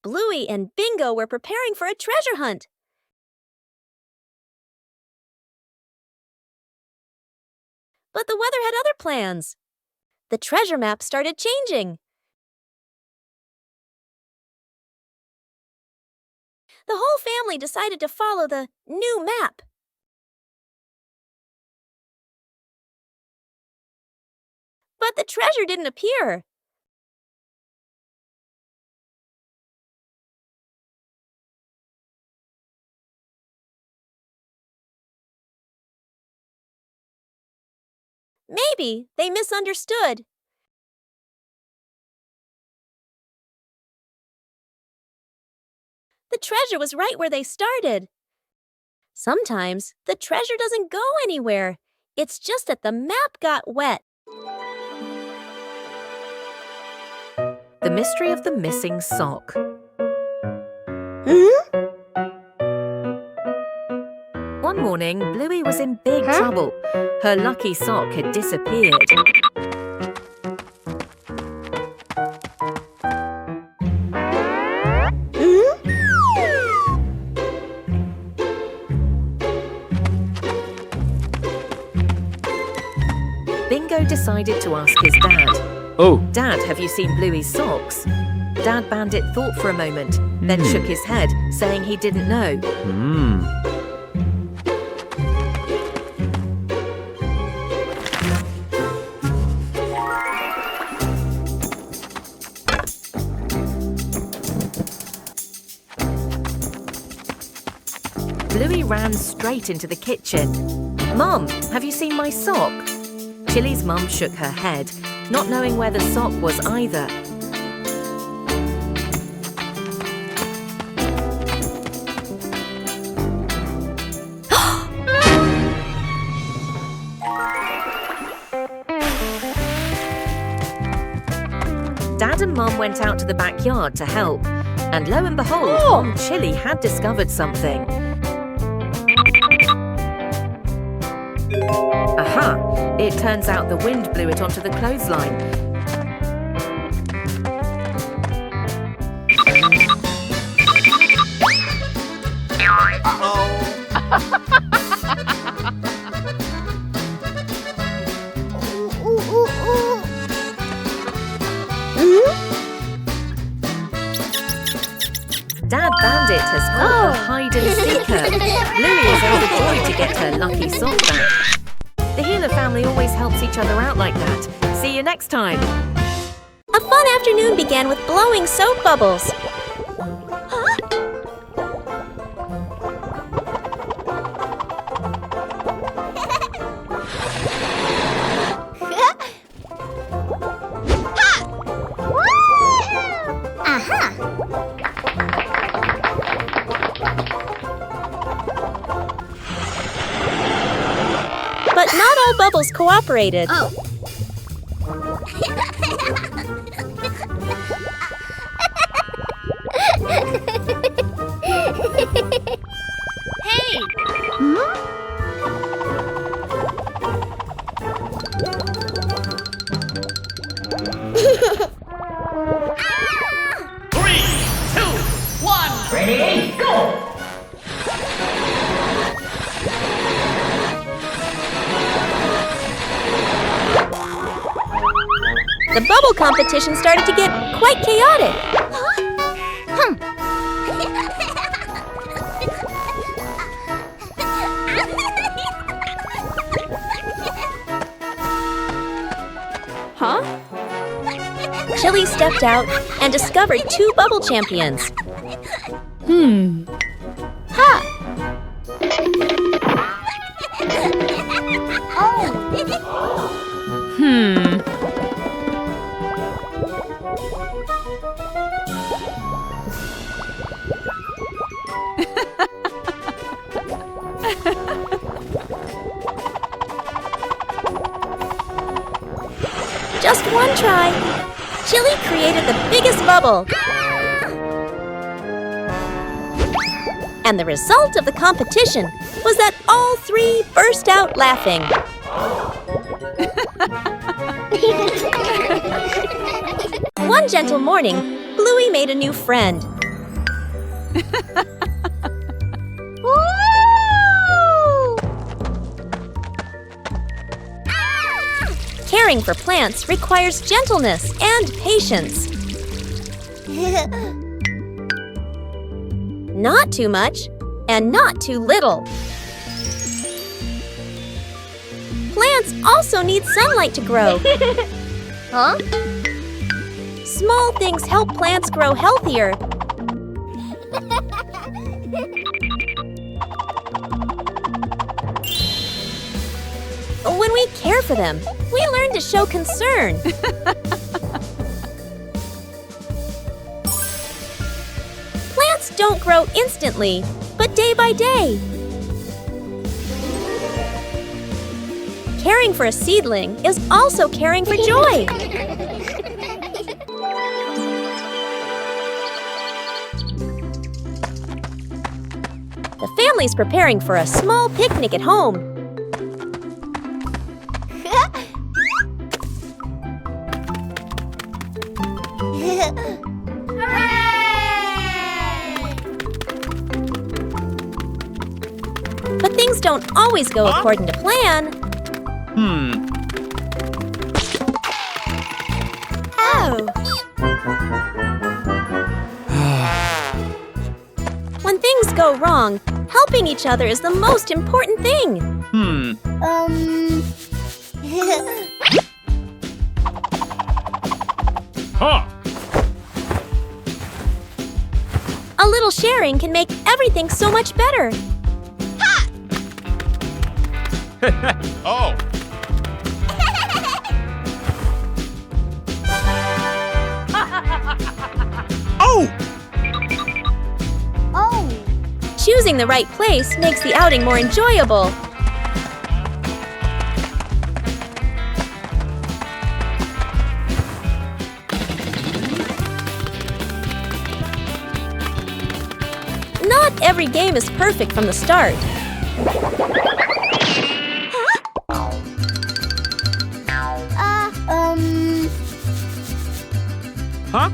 Bluey and Bingo were preparing for a treasure hunt. But the weather had other plans. The treasure map started changing. The whole family decided to follow the new map. But the treasure didn't appear. Maybe they misunderstood. The treasure was right where they started. Sometimes the treasure doesn't go anywhere. It's just that the map got wet. The mystery of the missing sock. One morning, Bluey was in big trouble. Her lucky sock had disappeared. Bingo decided to ask his dad. Oh. Dad, have you seen Bluey's socks? Dad Bandit thought for a moment, then shook his head, saying he didn't know. Bluey ran straight into the kitchen. Mum, have you seen my sock? Chili's mum shook her head, not knowing where the sock was either. Dad and Mum went out to the backyard to help, and lo and behold, Mum Chili had discovered something. Aha! It turns out the wind blew it onto the clothesline. Dad Bandit has caught the hide-and-seeker. Bluey is overjoyed to get her lucky sock back. The Healer family always helps each other out like that. See you next time. A fun afternoon began with blowing soap bubbles. But not all bubbles cooperated. Hey! 3, 2, 1, ready, go! The bubble competition started to get quite chaotic. Chili stepped out and discovered 2 bubble champions. Just one try. Chili created the biggest bubble. And the result of the competition was that all 3 burst out laughing. One gentle morning, Bluey made a new friend. Caring for plants requires gentleness and patience. Not too much and not too little. Plants also need sunlight to grow. Huh? Small things help plants grow healthier. When we care for them, we learn to show concern. Plants don't grow instantly, but day by day. Caring for a seedling is also caring for joy. The family's preparing for a small picnic at home. But things don't always go according to plan. Oh. When things go wrong, helping each other is the most important thing. A little sharing can make everything so much better. Oh! Oh! Oh! Choosing the right place makes the outing more enjoyable. Not every game is perfect from the start. Huh?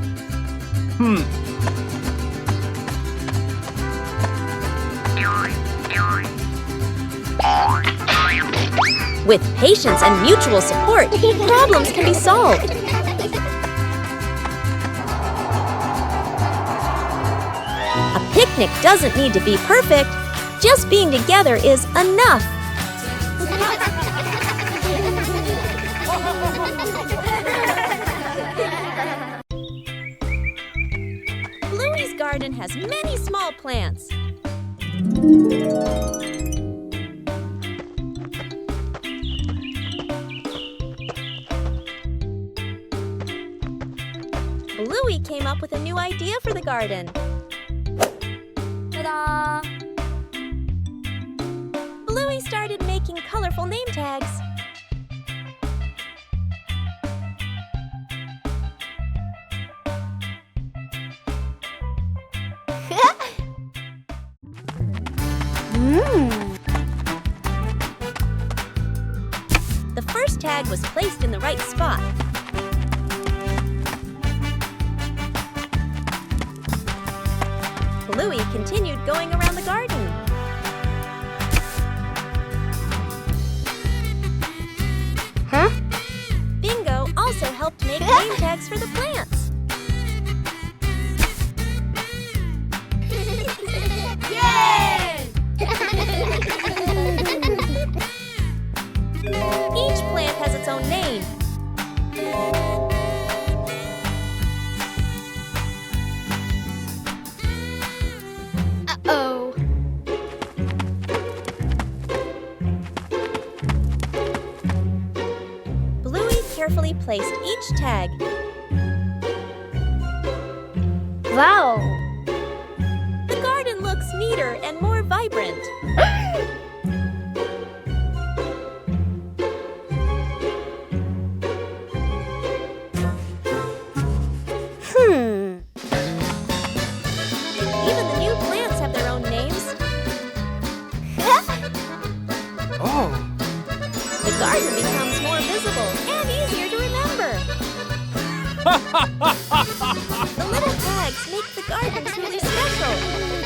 With patience and mutual support, problems can be solved. A picnic doesn't need to be perfect. Just being together is enough. Bluey's garden has many small plants. Bluey came up with a new idea for the garden. Ta-da! Bluey started making colorful name tags. The first tag was placed in the right spot. Bluey continued going around the garden. Huh? Bingo also helped make name tags for the plants. Yay! Each plant has its own name. Uh-oh. Bluey carefully placed each tag. Wow! The garden looks neater and more vibrant. Even the new plants have their own names. Oh! The garden becomes more visible and easier to remember. The little tags make the garden truly special.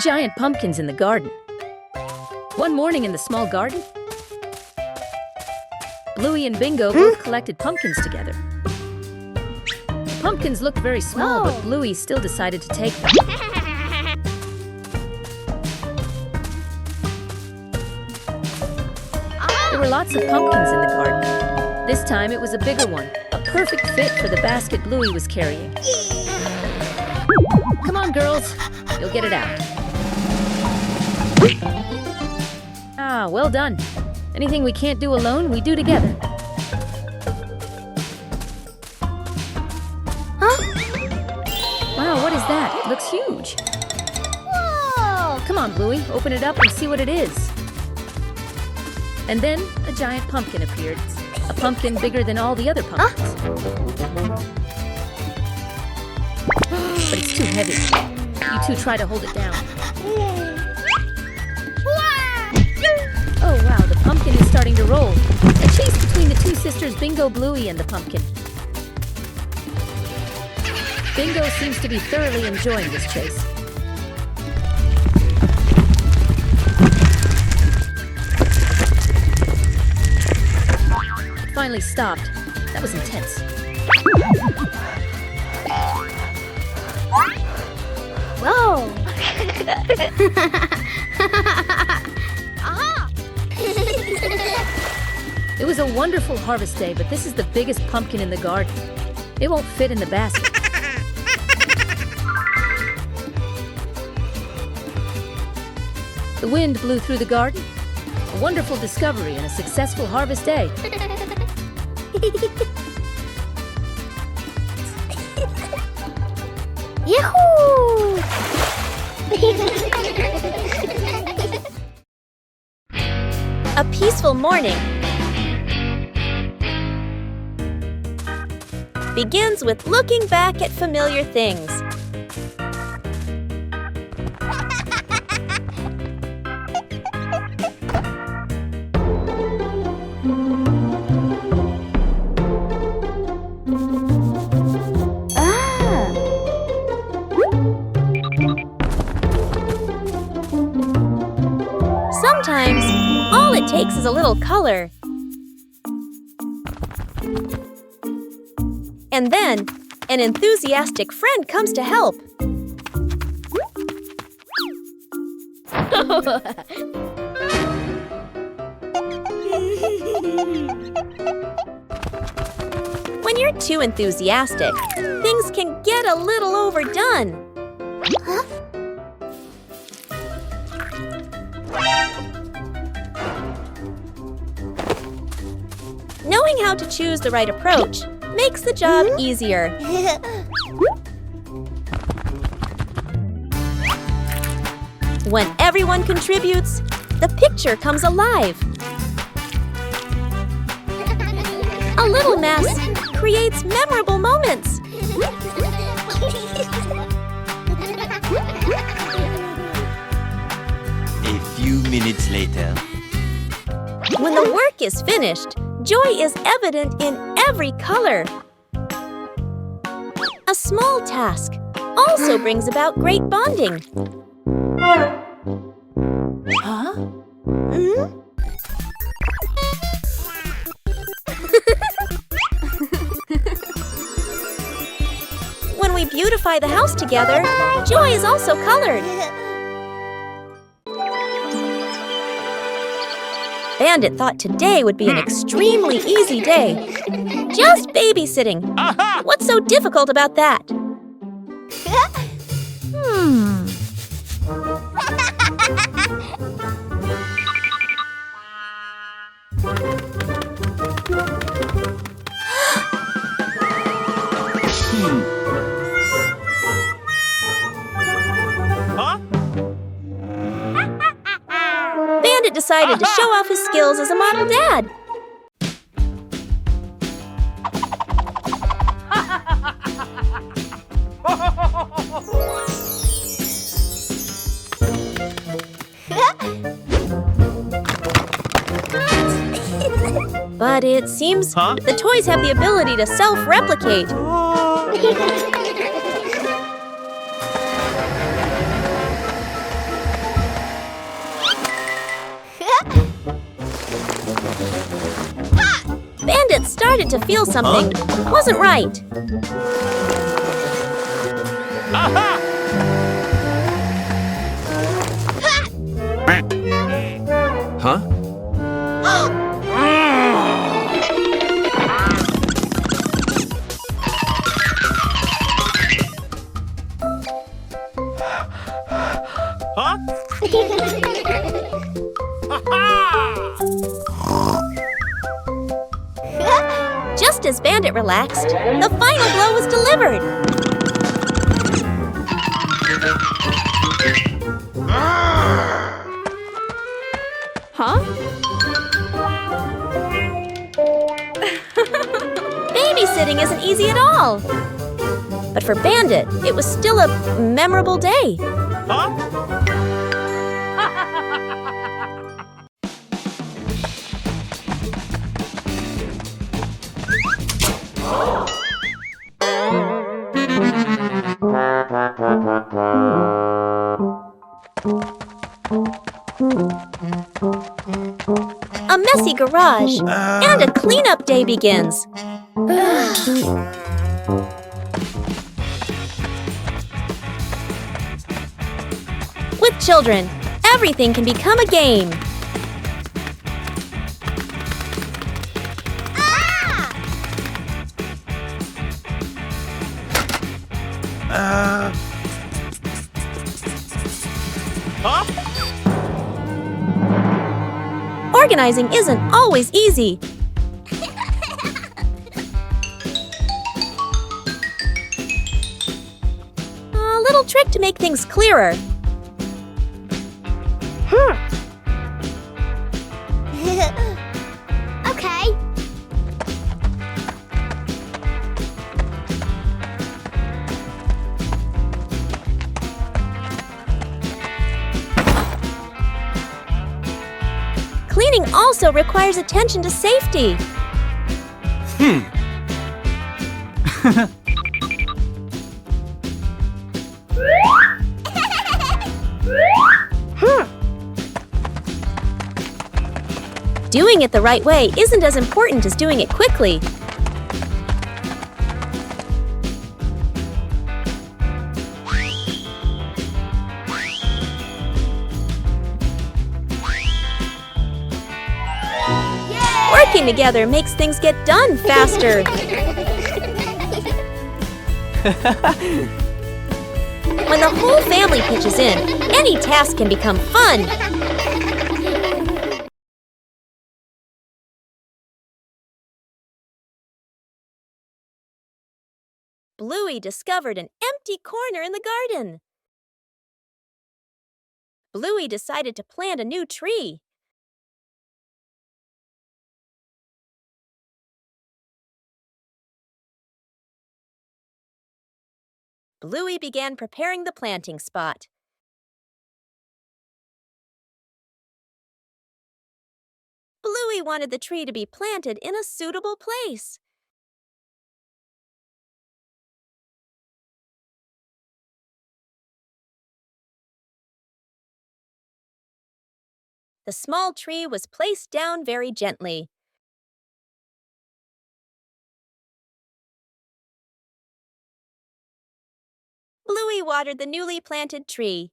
giant pumpkins in the garden. One morning in the small garden, Bluey and Bingo both collected pumpkins together. Pumpkins looked very small, but Bluey still decided to take them. There were lots of pumpkins in the garden. This time it was a bigger one, a perfect fit for the basket Bluey was carrying. Come on, girls. You'll get it out. Ah, well done. Anything we can't do alone, we do together. Wow, what is that? It looks huge. Whoa! Come on, Bluey, open it up and see what it is. And then a giant pumpkin appeared. A pumpkin bigger than all the other pumpkins. But it's too heavy. You two try to hold it down. Oh wow, the pumpkin is starting to roll. A chase between the two sisters Bingo, Bluey, and the pumpkin. Bingo seems to be thoroughly enjoying this chase. It finally stopped. That was intense. Whoa! It was a wonderful harvest day, but this is the biggest pumpkin in the garden. It won't fit in the basket. The wind blew through the garden. A wonderful discovery and a successful harvest day. Yahoo! A peaceful morning begins with looking back at familiar things. Sometimes, all it takes is a little color. And then, an enthusiastic friend comes to help. When you're too enthusiastic, things can get a little overdone. Knowing how to choose the right approach makes the job easier. When everyone contributes, the picture comes alive. A little mess creates memorable moments. A few minutes later. When the work is finished, joy is evident in every color. A small task also brings about great bonding. Huh? When we beautify the house together, joy is also colored. Bandit thought today would be an extremely easy day. Just babysitting. Aha! What's so difficult about that? Huh? Bandit decided to show off his skills as a model dad. But it seems the toys have the ability to self-replicate. started to feel something wasn't right. Aha! Huh? Huh? Just as Bandit relaxed, the final blow was delivered. Huh? Babysitting isn't easy at all. But for Bandit, it was still a memorable day. Huh? A messy garage and a cleanup day begins. With children, everything can become a game. Huh? Organizing isn't always easy. A little trick to make things clearer. Okay. Cleaning also requires attention to safety. Doing it the right way isn't as important as doing it quickly. Working together makes things get done faster. When the whole family pitches in, any task can become fun. Bluey discovered an empty corner in the garden. Bluey decided to plant a new tree. Bluey began preparing the planting spot. Bluey wanted the tree to be planted in a suitable place. The small tree was placed down very gently. Bluey watered the newly planted tree.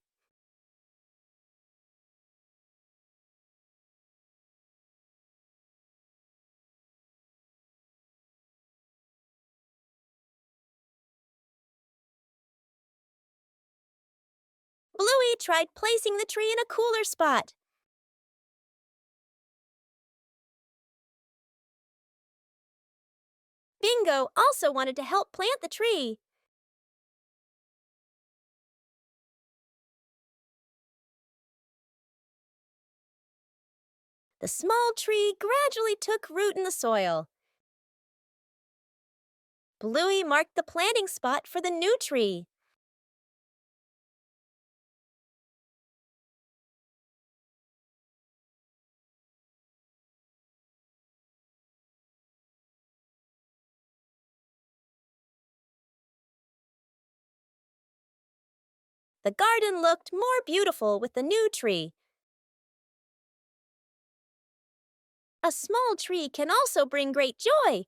Bluey tried placing the tree in a cooler spot. Bingo also wanted to help plant the tree. The small tree gradually took root in the soil. Bluey marked the planting spot for the new tree. The garden looked more beautiful with the new tree. A small tree can also bring great joy.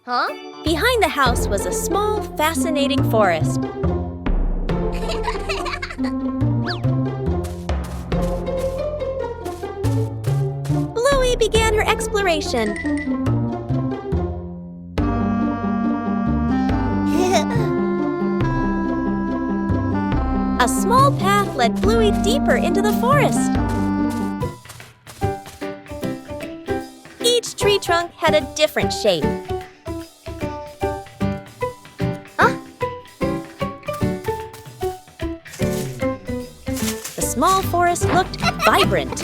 Huh? Behind the house was a small, fascinating forest. Bluey began her exploration. A small path led Bluey deeper into the forest. Each tree trunk had a different shape. The small forest looked vibrant.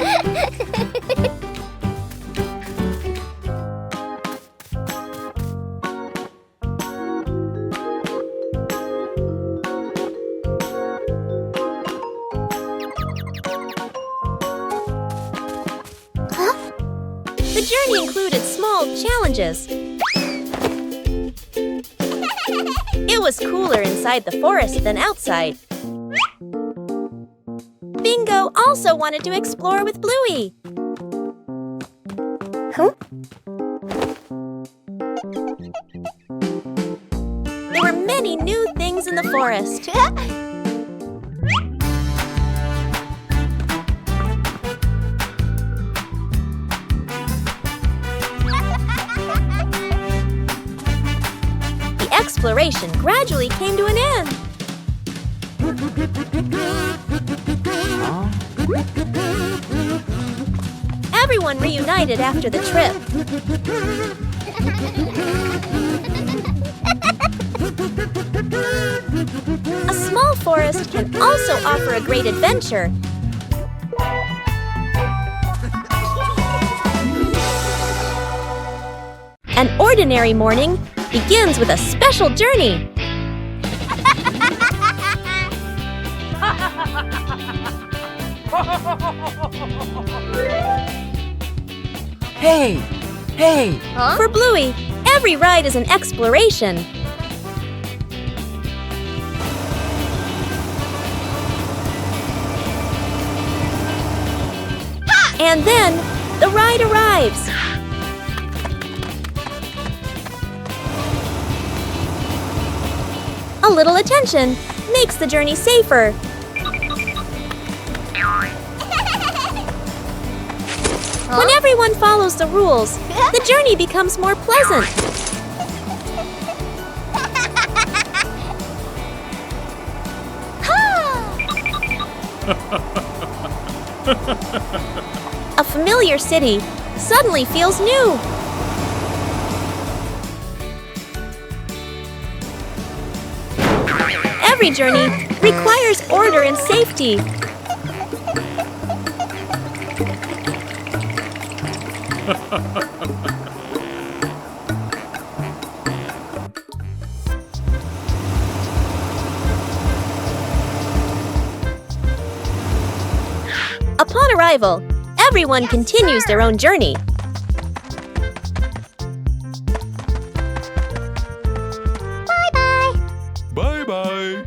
The journey included small challenges. It was cooler inside the forest than outside. Bingo also wanted to explore with Bluey. There were many new things in the forest. The exploration gradually came to an end. Everyone reunited after the trip. A small forest can also offer a great adventure. An ordinary morning begins with a special journey. Hey! Hey! Huh? For Bluey, every ride is an exploration. And then, the ride arrives. A little attention makes the journey safer. When everyone follows the rules, the journey becomes more pleasant. A familiar city suddenly feels new. Every journey requires order and safety. Upon arrival, everyone continues their own journey. Bye-bye.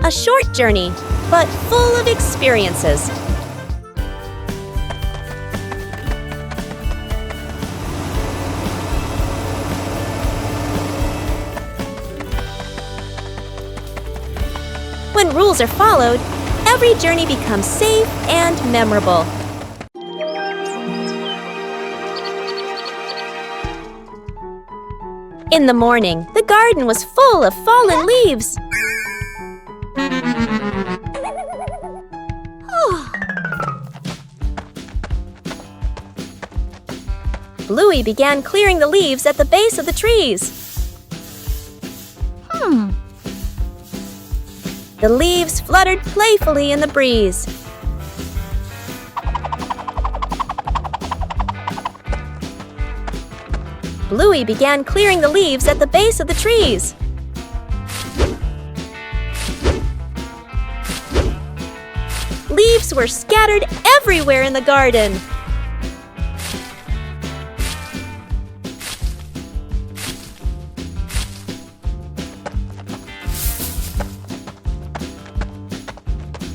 A short journey, but full of experiences. When rules are followed, every journey becomes safe and memorable. In the morning, the garden was full of fallen leaves. Bluey began clearing the leaves at the base of the trees. The leaves fluttered playfully in the breeze. Bluey began clearing the leaves at the base of the trees. Leaves were scattered everywhere in the garden.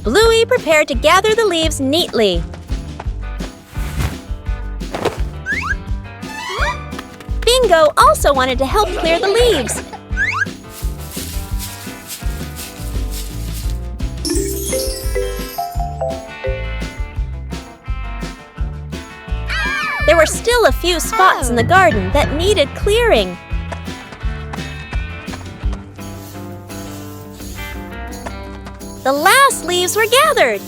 Bluey prepared to gather the leaves neatly. Bingo also wanted to help clear the leaves. There were still a few spots in the garden that needed clearing. The last leaves were gathered.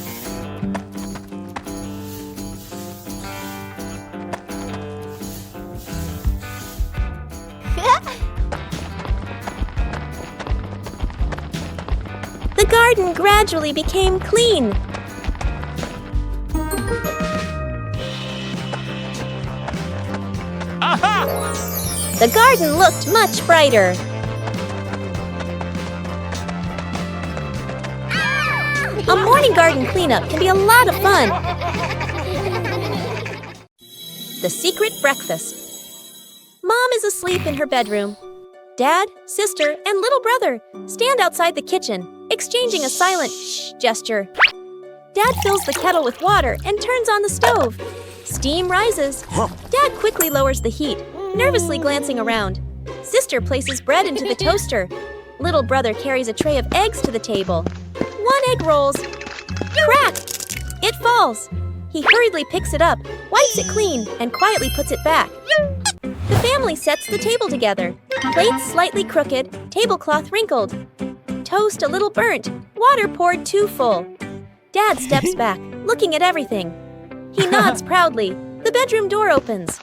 The garden gradually became clean. The garden looked much brighter. A morning garden cleanup can be a lot of fun. The secret breakfast. Mom is asleep in her bedroom. Dad, sister, and little brother stand outside the kitchen, exchanging a silent shh gesture. Dad fills the kettle with water and turns on the stove. Steam rises. Dad quickly lowers the heat, nervously glancing around. Sister places bread into the toaster. Little brother carries a tray of eggs to the table. One egg rolls. Crack! It falls. He hurriedly picks it up, wipes it clean, and quietly puts it back. The family sets the table together. Plates slightly crooked, tablecloth wrinkled. Toast a little burnt, water poured too full. Dad steps back, looking at everything. He nods proudly. The bedroom door opens.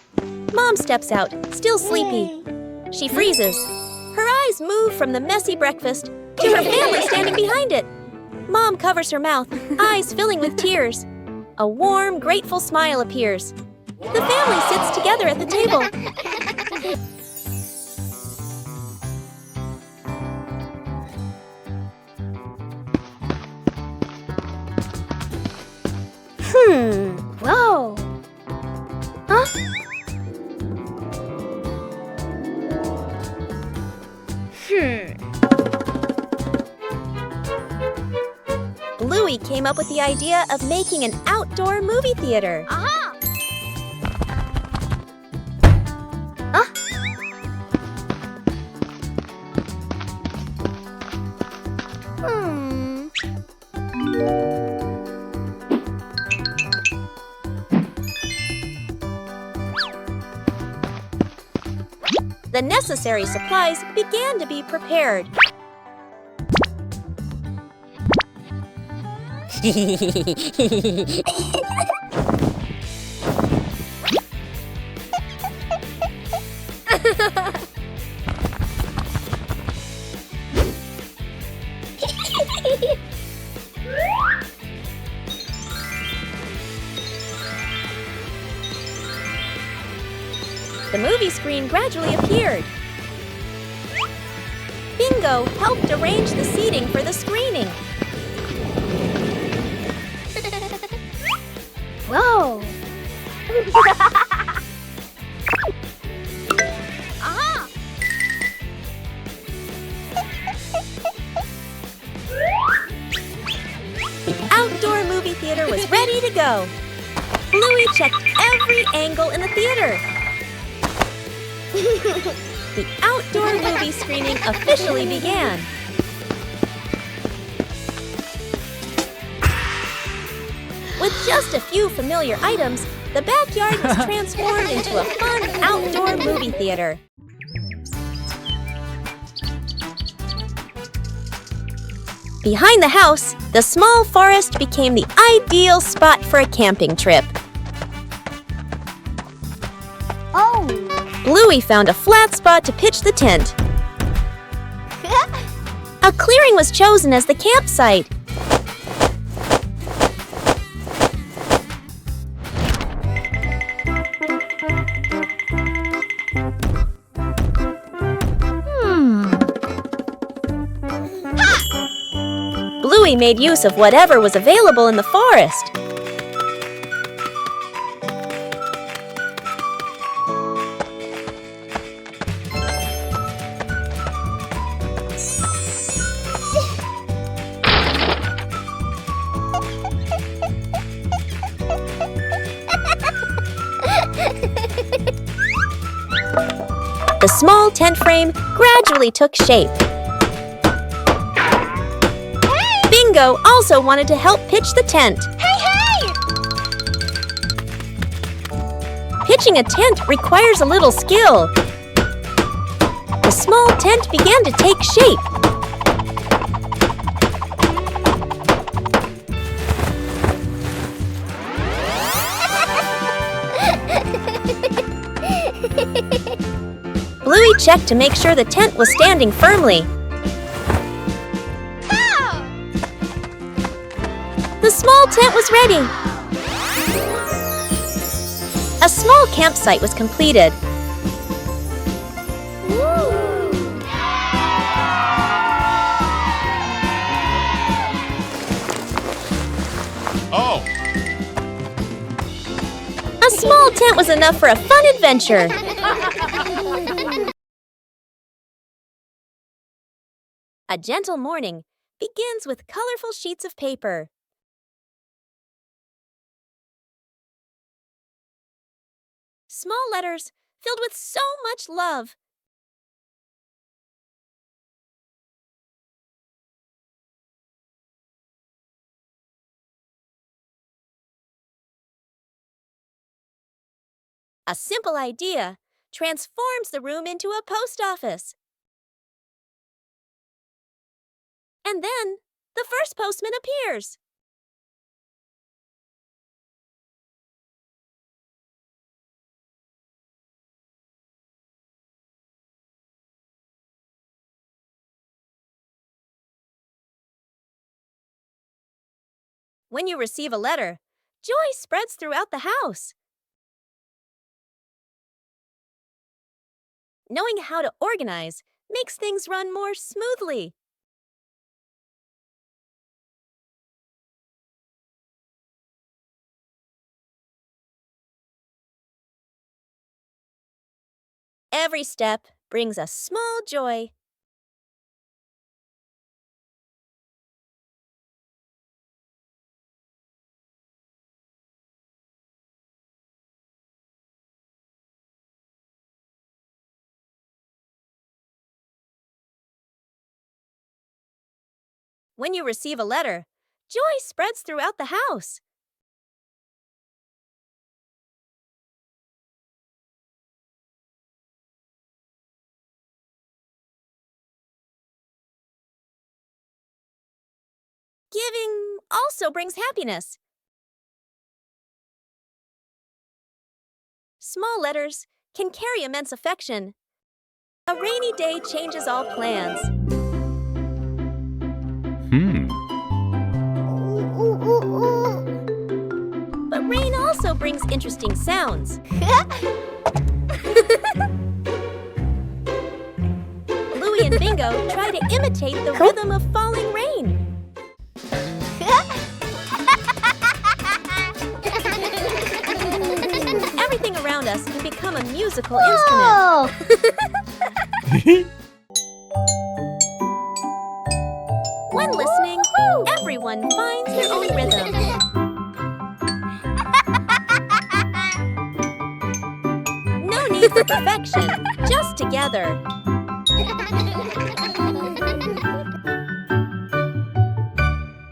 Mom steps out, still sleepy. She freezes. Her eyes move from the messy breakfast to her family standing behind it. Mom covers her mouth, eyes filling with tears. A warm, grateful smile appears. The family sits together at the table. Whoa. Huh? Bluey came up with the idea of making an outdoor movie theater. Aha! The necessary supplies began to be prepared. The movie screen gradually appeared. Bingo helped arrange the seating for the screening. Whoa. Aha! The outdoor movie theater was ready to go. Bluey checked every angle in the theater. The outdoor movie screening officially began. With just a few familiar items, the backyard was transformed into a fun outdoor movie theater. Behind the house, the small forest became the ideal spot for a camping trip. Oh. Bluey found a flat spot to pitch the tent. A clearing was chosen as the campsite. Bluey made use of whatever was available in the forest. tent frame gradually took shape. Bingo also wanted to help pitch the tent. Pitching a tent requires a little skill. The small tent began to take shape. Bluey checked to make sure the tent was standing firmly. The small tent was ready. A small campsite was completed. Oh, A small tent was enough for a fun adventure. A gentle morning begins with colorful sheets of paper. Small letters filled with so much love. A simple idea transforms the room into a post office. And then the first postman appears. When you receive a letter, joy spreads throughout the house. Knowing how to organize makes things run more smoothly. Every step brings a small joy. When you receive a letter, joy spreads throughout the house. Giving also brings happiness. Small letters can carry immense affection. A rainy day changes all plans. But rain also brings interesting sounds. Bluey and Bingo try to imitate the rhythm of falling rain. Everything around us can become a musical instrument. When listening, everyone finds their own rhythm. No need for perfection, just together.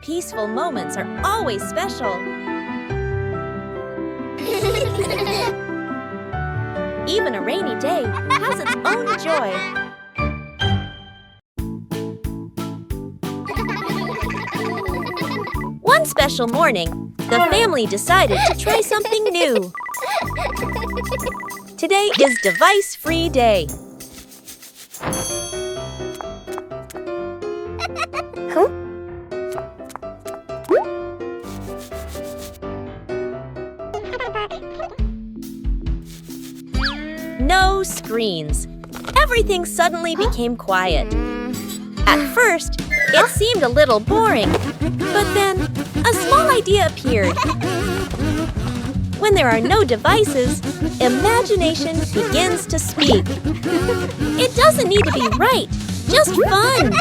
Peaceful moments are always special. Even a rainy day has its own joy. One special morning, the family decided to try something new. Today is device-free day. No screens. Everything suddenly became quiet. At first, it seemed a little boring, but then a small idea appeared. When there are no devices, imagination begins to speak. It doesn't need to be right, just fun.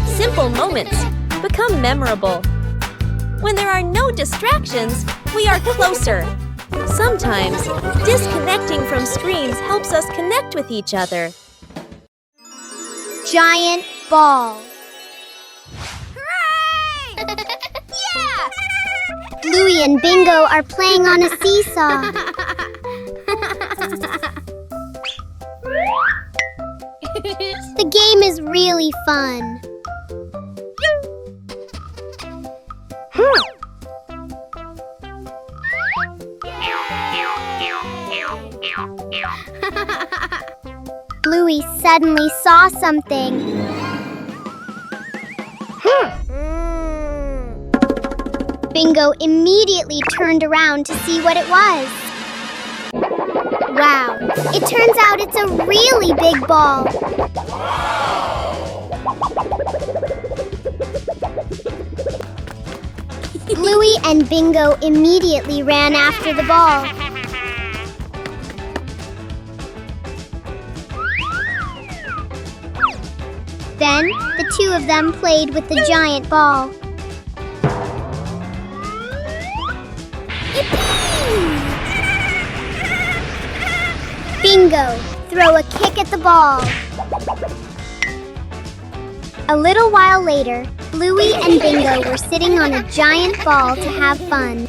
Simple moments become memorable. When there are no distractions, we are closer. Sometimes, disconnecting from screens helps us connect with each other. Giant ball. Yeah! Bluey and Bingo are playing on a seesaw. The game is really fun. Bluey suddenly saw something. Bingo immediately turned around to see what it was. Wow, it turns out it's a really big ball. Bluey and Bingo immediately ran after the ball. Then, the two of them played with the giant ball. Bingo, throw a kick at the ball. A little while later, Bluey and Bingo were sitting on a giant ball to have fun.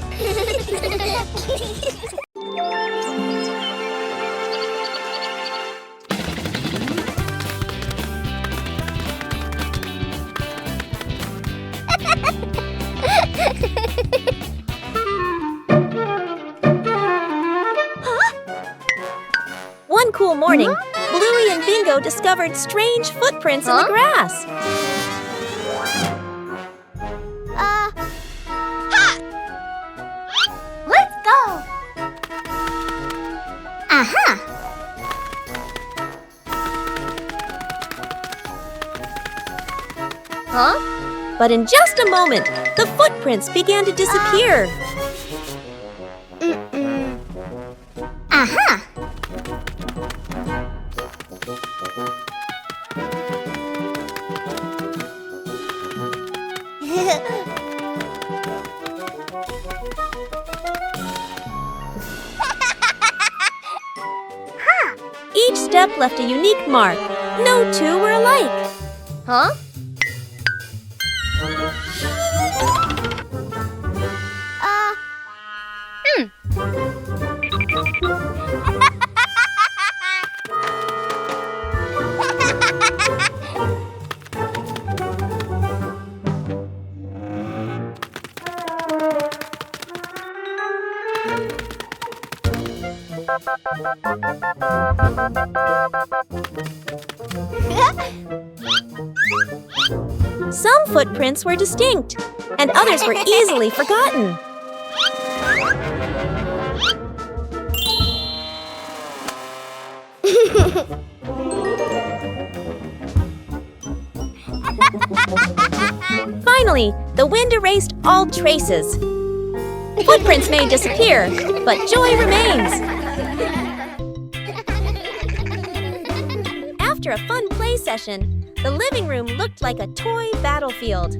One cool morning, Bluey and Bingo discovered strange footprints in the grass. Let's go! Aha! But in just a moment, the footprints began to disappear. Aha! Each step left a unique mark. No two were alike. Some footprints were distinct, and others were easily forgotten. Finally, the wind erased all traces. Footprints may disappear, but joy remains. After a fun play session, the living room looked like a toy battlefield.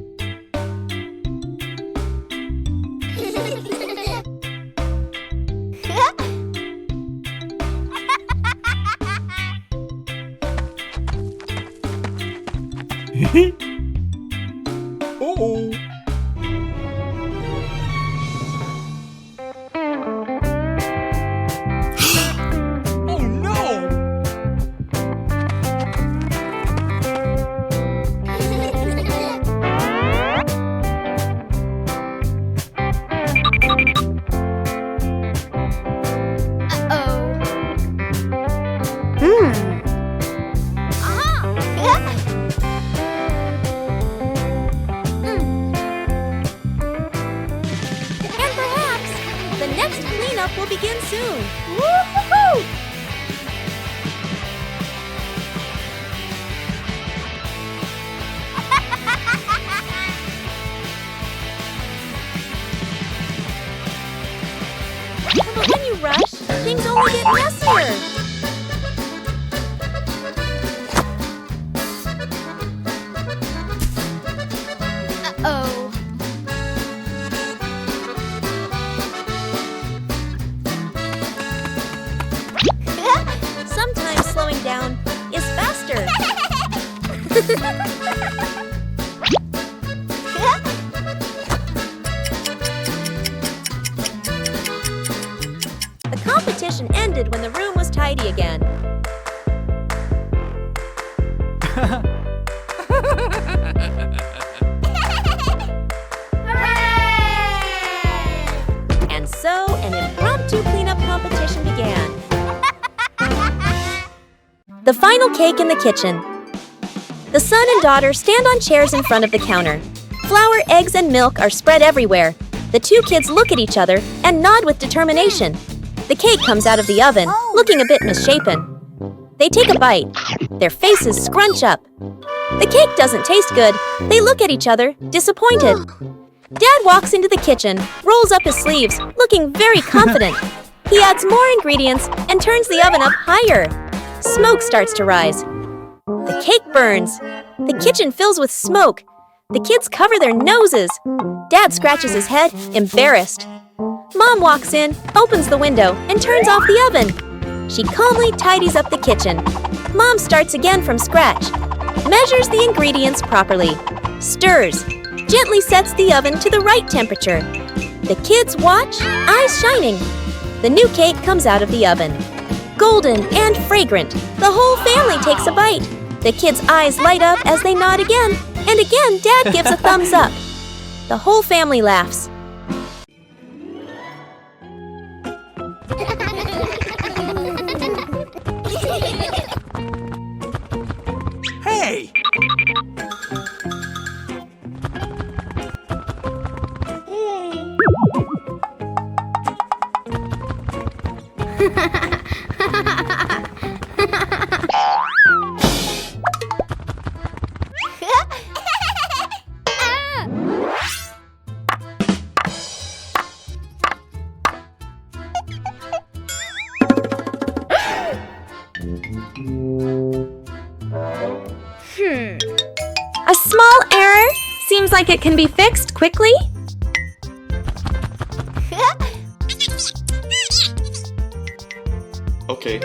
Uh-oh. Oh no! And perhaps the next cleanup will begin soon. Woo-hoo-hoo! But when you rush, things only get messier. The competition ended when the room was tidy again. And so, an impromptu cleanup competition began. The final cake in the kitchen. The son and daughter stand on chairs in front of the counter. Flour, eggs, and milk are spread everywhere. The two kids look at each other and nod with determination. The cake comes out of the oven, looking a bit misshapen. They take a bite. Their faces scrunch up. The cake doesn't taste good. They look at each other, disappointed. Dad walks into the kitchen, rolls up his sleeves, looking very confident. He adds more ingredients and turns the oven up higher. Smoke starts to rise. The cake burns. The kitchen fills with smoke. The kids cover their noses. Dad scratches his head, embarrassed. Mom walks in, opens the window, and turns off the oven. She calmly tidies up the kitchen. Mom starts again from scratch. Measures the ingredients properly. Stirs. Gently sets the oven to the right temperature. The kids watch, eyes shining. The new cake comes out of the oven. Golden and fragrant, the whole family takes a bite. The kids' eyes light up as they nod again, and again Dad gives a thumbs up. The whole family laughs. Hey! A small error? Seems like it can be fixed quickly. Okay.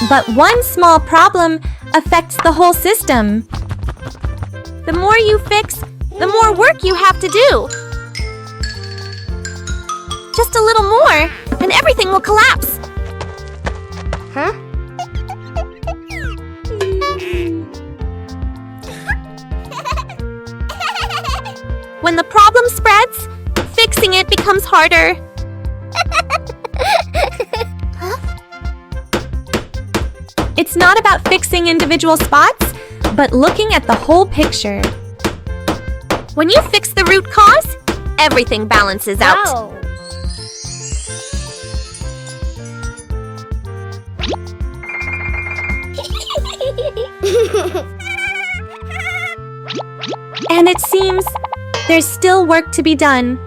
But one small problem affects the whole system. The more you fix, the more work you have to do. Just a little more, and everything will collapse. Huh? When the problem spreads, fixing it becomes harder. It's not about fixing individual spots, but looking at the whole picture. When you fix the root cause, everything balances out. Wow. And it seems there's still work to be done.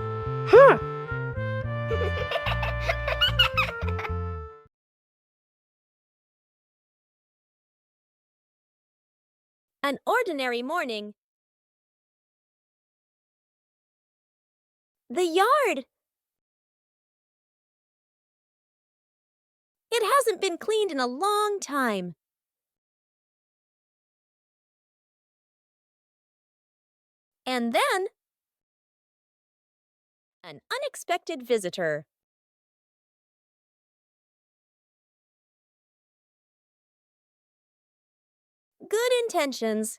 An ordinary morning. The yard. It hasn't been cleaned in a long time. And then, an unexpected visitor. Good intentions.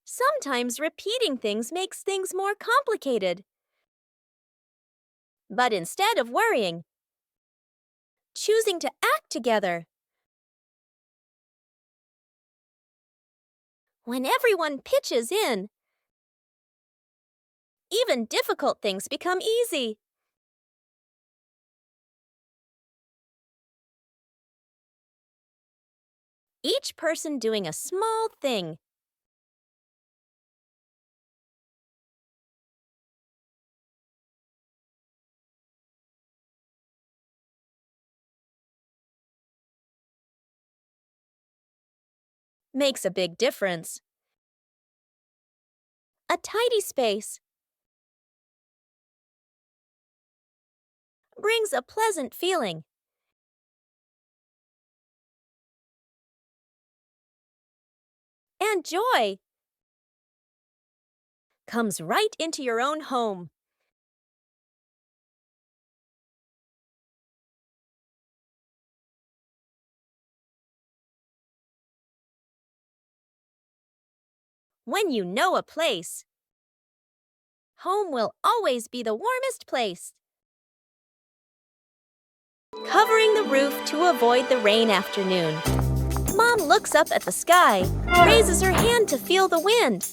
Sometimes repeating things makes things more complicated. But instead of worrying, choosing to act together. When everyone pitches in, even difficult things become easy. Each person doing a small thing. makes a big difference. A tidy space brings a pleasant feeling. And joy comes right into your own home. When you know a place, home will always be the warmest place. Covering the roof to avoid the rain afternoon. Mom looks up at the sky, raises her hand to feel the wind.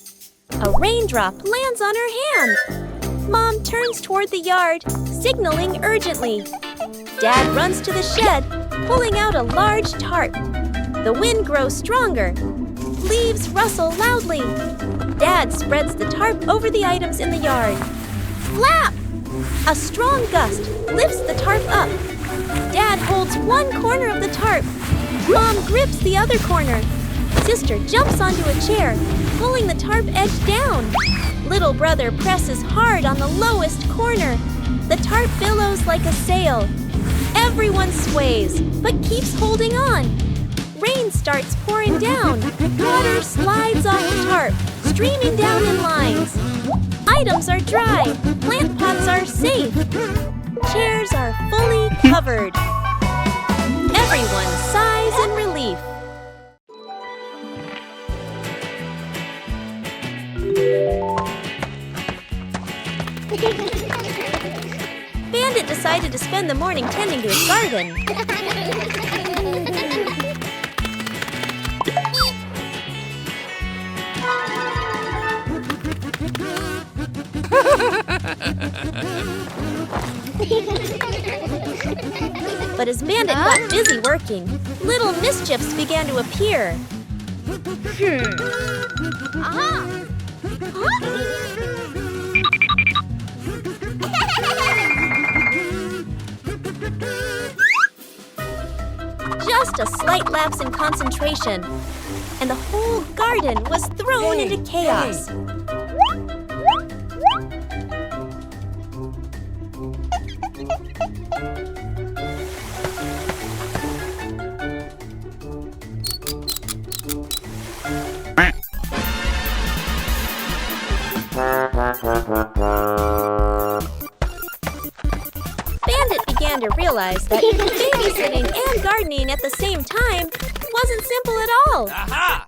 A raindrop lands on her hand. Mom turns toward the yard, signaling urgently. Dad runs to the shed, pulling out a large tarp. The wind grows stronger. Leaves rustle loudly. Dad spreads the tarp over the items in the yard. Flap! A strong gust lifts the tarp up. Dad holds one corner of the tarp. Mom grips the other corner. Sister jumps onto a chair, pulling the tarp edge down. Little brother presses hard on the lowest corner. The tarp billows like a sail. Everyone sways, but keeps holding on. Rain starts pouring down. Water slides off the tarp, streaming down in lines. Items are dry. Plant pots are safe. Chairs are fully covered. Everyone sighs in relief. Bandit decided to spend the morning tending to his garden. But as Bandit got busy working, little mischiefs began to appear. Just a slight lapse in concentration, and the whole garden was thrown into chaos. Bandit began to realize that babysitting and gardening at the same time wasn't simple at all. Aha!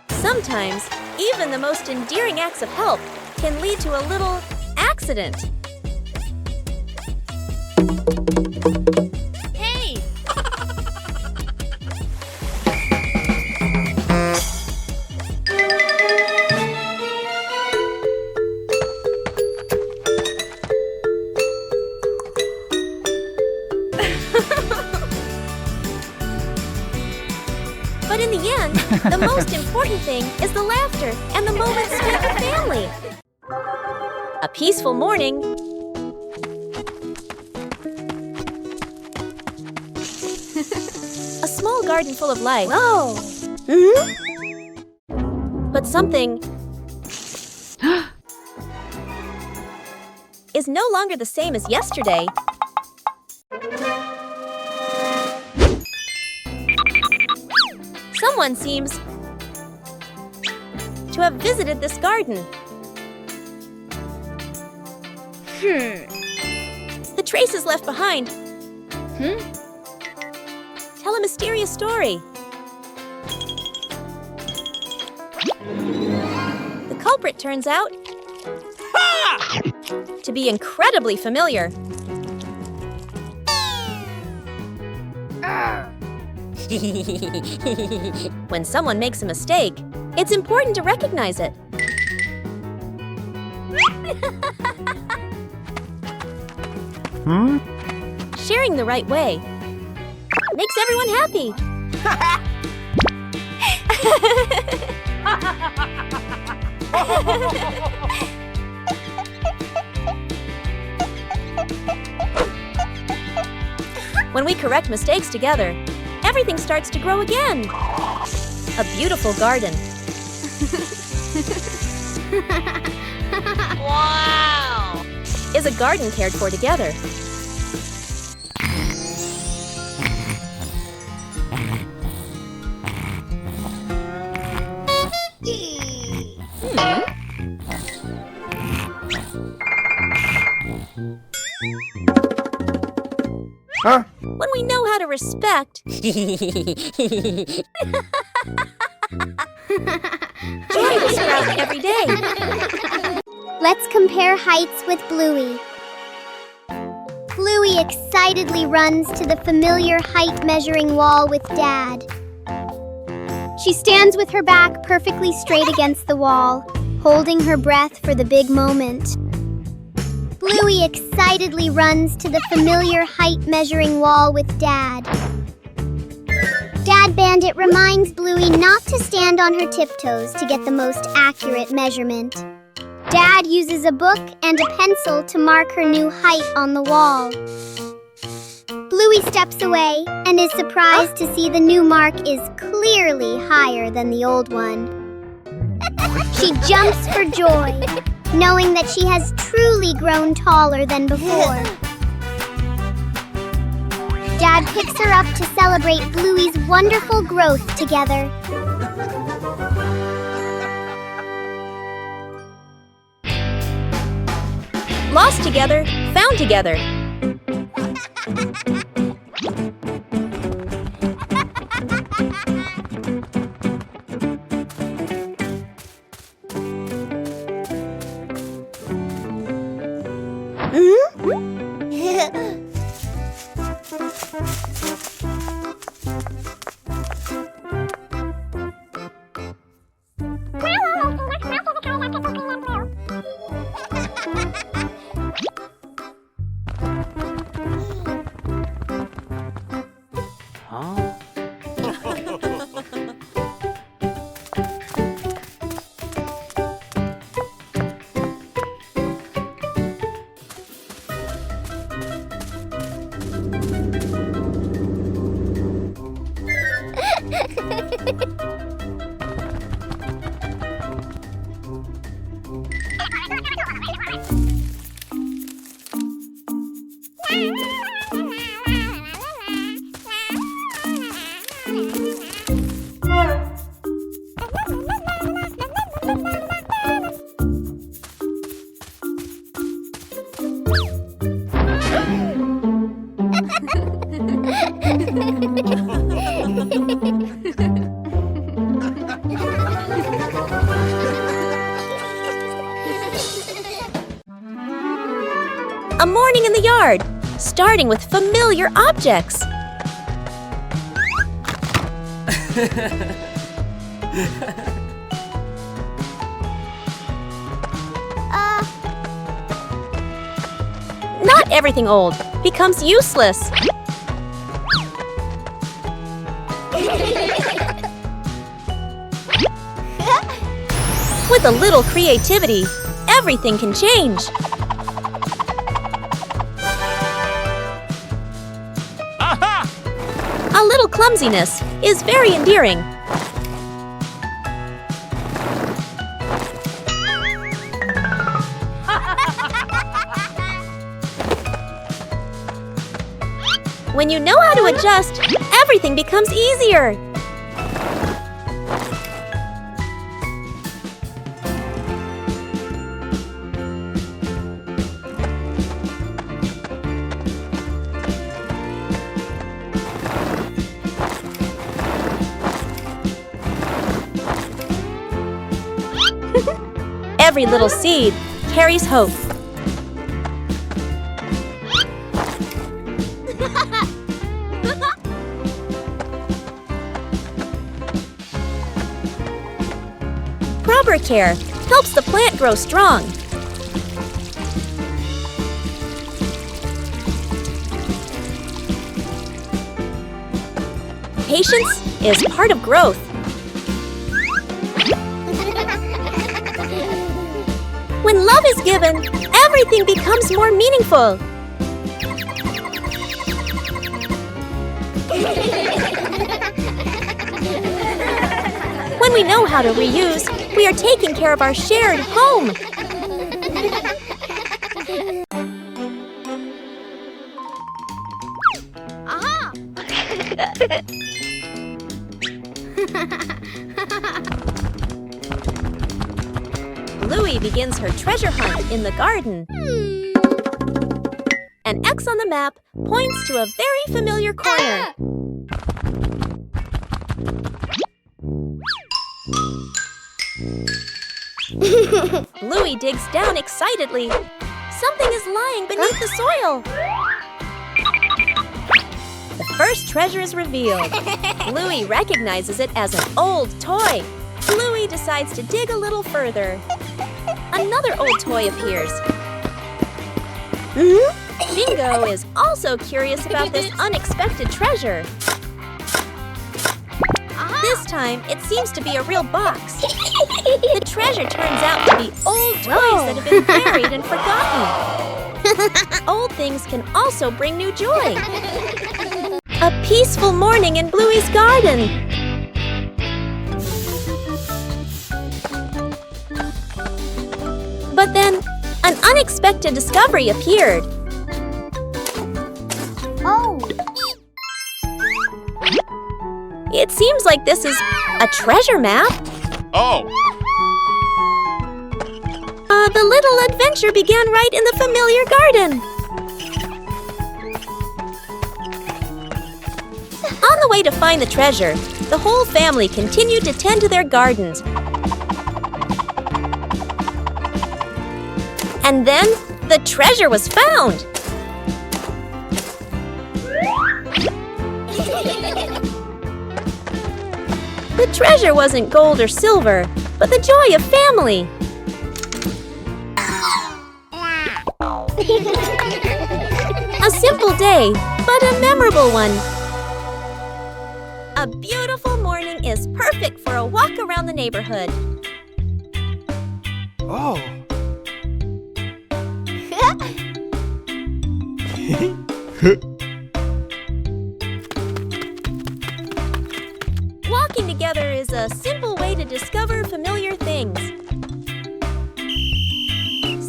Sometimes, even the most endearing acts of help can lead to a little accident. Hey! But in the end, the most important thing is the laughter and the moments spent with family. A peaceful morning. A small garden full of life. Whoa! But something is no longer the same as yesterday. Someone seems to have visited this garden. The traces left behind tell a mysterious story. The culprit turns out to be incredibly familiar. When someone makes a mistake, it's important to recognize it. Sharing the right way makes everyone happy. When we correct mistakes together, everything starts to grow again. A beautiful garden. Wow! Is a garden cared for together. Huh? When we know how to respect, joy will sprout every day. Let's compare heights with Bluey. Bluey excitedly runs to the familiar height measuring wall with Dad. She stands with her back perfectly straight against the wall, holding her breath for the big moment. Bluey excitedly runs to the familiar height measuring wall with Dad. Dad Bandit reminds Bluey not to stand on her tiptoes to get the most accurate measurement. Dad uses a book and a pencil to mark her new height on the wall. Bluey steps away and is surprised to see the new mark is clearly higher than the old one. She jumps for joy, knowing that she has truly grown taller than before. Dad picks her up to celebrate Bluey's wonderful growth together. Lost together, found together. A morning in the yard, starting with familiar objects. Not everything old becomes useless. With a little creativity, everything can change. A little clumsiness is very endearing. When you know how to adjust, everything becomes easier. Every little seed carries hope. Proper care helps the plant grow strong. Patience is part of growth. When love is given, everything becomes more meaningful. When we know how to reuse, we are taking care of our shared home. Aha! Bluey begins her treasure hunt in the garden. An X on the map points to a very familiar corner. Bluey digs down excitedly. Something is lying beneath the soil. The first treasure is revealed. Bluey recognizes it as an old toy. Bluey decides to dig a little further. Another old toy appears. Bingo is also curious about this unexpected treasure. This time, it seems to be a real box. The treasure turns out to be old toys that have been buried and forgotten. Old things can also bring new joy. A peaceful morning in Bluey's garden. But then, an unexpected discovery appeared. Oh! It seems like this is a treasure map. Oh! The little adventure began right in the familiar garden. On the way to find the treasure, the whole family continued to tend to their gardens. And then, the treasure was found. The treasure wasn't gold or silver, but the joy of family. A simple day, but a memorable one. A beautiful morning is perfect for a walk around the neighborhood. Oh! Walking together is a simple way to discover familiar things.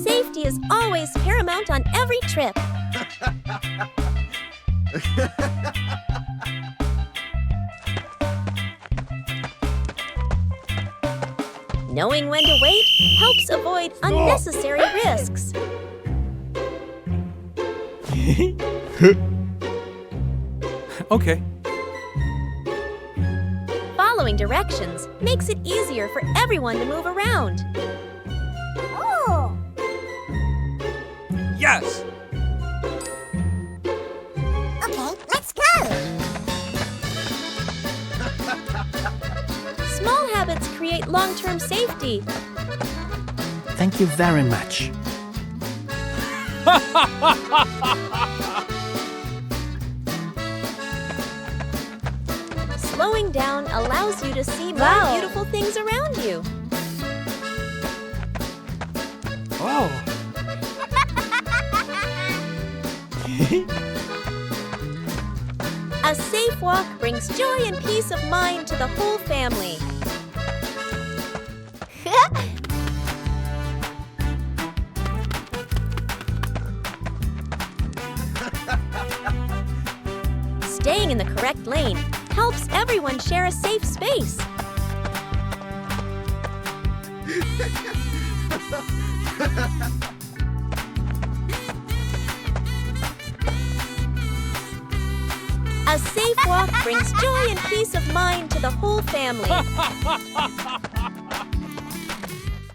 Safety is always paramount on every trip. Knowing when to wait helps avoid unnecessary risks. Okay. Following directions makes it easier for everyone to move around. Oh! Yes! Okay, let's go! Small habits create long-term safety. Thank you very much. Slowing down allows you to see more beautiful things around you. Oh! A safe walk brings joy and peace of mind to the whole family. Staying in the correct lane helps everyone share a safe space. A safe walk brings joy and peace of mind to the whole family.